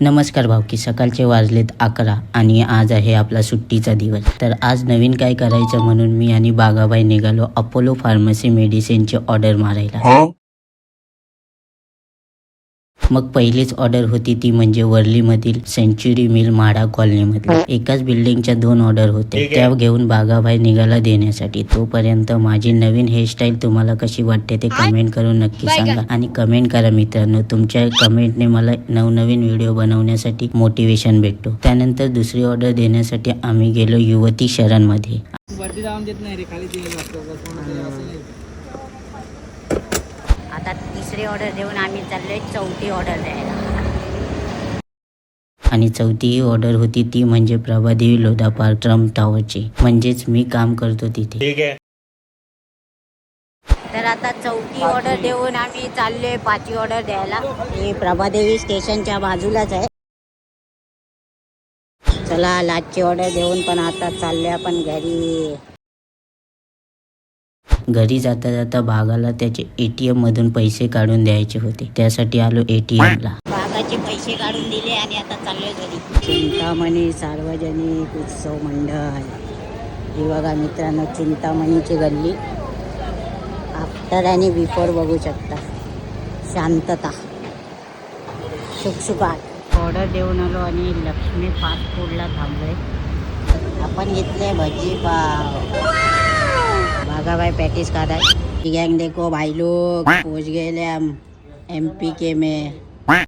नमस्कार भावकी, सकाळचे वाजलेत 11 आणि आज आहे आपला सुट्टीचा दिवस. तर आज नवीन काय करायचं म्हणून मी आणि बागाबाई निघालो अपोलो फार्मसी मेडिसिनची ऑर्डर मारायला. मग पहिलीच ऑर्डर होती ती म्हणजे वर्लीमधील सेंच्युरी मिल म्हाडा कॉलनीमधली. एकाच बिल्डिंगच्या 2 ऑर्डर होते, त्या घेऊन बागाबाई निघाला देण्यासाठी. तोपर्यंत माझी नवीन हेअरस्टाईल तुम्हाला कशी वाटते ते कमेंट करून नक्की सांगा. आणि कमेंट करा मित्रांनो, तुमच्या कमेंटने मला नवनवीन व्हिडिओ बनवण्यासाठी मोटिवेशन भेटतो. त्यानंतर दुसरी ऑर्डर देण्यासाठी आम्ही गेलो युवती शरणमध्ये. आता तिसरी ऑर्डर देऊन आम्ही चाललोय चौथी ऑर्डर द्यायला. आणि चौथी ही ऑर्डर होती ती म्हणजे प्रभादेवी लोधा पार्क ट्रम्प टॉवरची, म्हणजेच मी काम करतो तिथे. ठीक आहे. तर आता चौथी ऑर्डर देऊन आम्ही चाललोय 5वी ऑर्डर द्यायला. हे प्रभादेवी स्टेशनच्या बाजूलाच आहे. चला लास्टची ऑर्डर देऊन पण आता चाललोय आपण घरी. घरी जाता जाता बागाला त्याचे ATM मधून पैसे काढून द्यायचे होते, त्यासाठी आलो ATM ला. बागाचे पैसे काढून दिले आणि आता चाललोय घरी. चिंतामणी सार्वजनिक उत्सव मंडळ. ही बघा मित्रांनो, चिंतामणीची गल्ली. आफ्टर आणि बिफोर बघू शकता. शांतता, शुकशुकाट. ऑर्डर देऊन आलो आणि लक्ष्मी फास्ट फूडला थांबलोय. आपण घेतले भजी पाव. बागाबाई पैटीज खा रहा है. गैंग देखो भाई लोग पहुंच गए हम MP के में.